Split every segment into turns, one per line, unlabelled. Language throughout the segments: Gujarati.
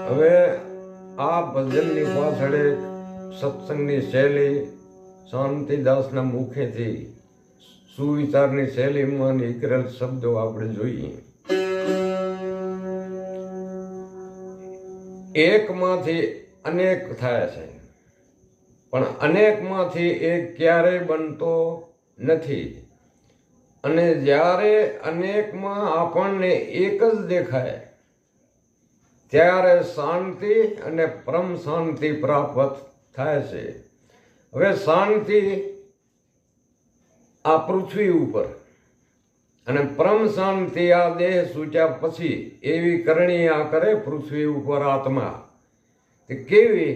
હવે આ ભજનની પાછળ સત્સંગની શૈલી શાંતિદાસના મુખેથી સુવિચારની શૈલીમાં નીકળેલ શબ્દો આપણે જોઈએ. એકમાંથી અનેક થાય છે, પણ અનેકમાંથી એક ક્યારેય બનતો નથી. અને જ્યારે અનેકમાં આપણને એક જ દેખાય ત્યારે શાંતિ અને પરમ શાંતિ પ્રાપ્ત થાય છે. હવે શાંતિ આ પૃથ્વી ઉપર અને પરમ શાંતિ આ દેહ સૂચ્યા પછી એવી કરણી આ કરે પૃથ્વી ઉપર આત્મા તે કેવી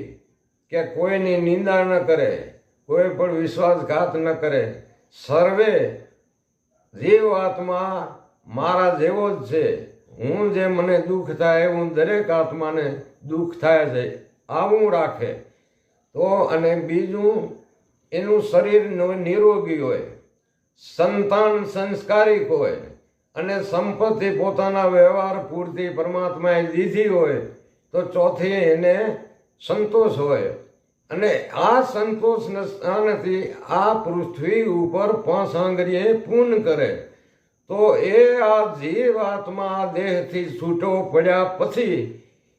કે કોઈની નિંદા ન કરે, કોઈ પણ વિશ્વાસઘાત ન કરે. સર્વે જીવ આત્મા મારા જેવો જ છે. હું જે મને દુઃખ થાય એવું દરેક આત્માને દુઃખ થાય છે આવું રાખે તો. અને બીજું એનું શરીર નિરોગી હોય, સંતાન સંસ્કારિક હોય અને સંપત્તિ પોતાના વ્યવહાર પૂરતી પરમાત્માએ દીધી હોય તો ચોથી એને સંતોષ હોય. અને આ સંતોષ નથી આ પૃથ્વી ઉપર 5 આંગળીએ પૂન કરે તો એ આ જીવ આત્મા દેહથી છૂટો પડ્યા પછી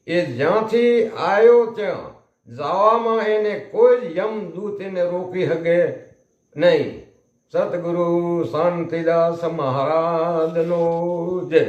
એ જ્યાંથી આવ્યો ત્યાં જવામાં એને કોઈ યમદૂત એને રોકી શકે નહીં. સતગુરુ શાંતિદાસ મહારાજનો જય.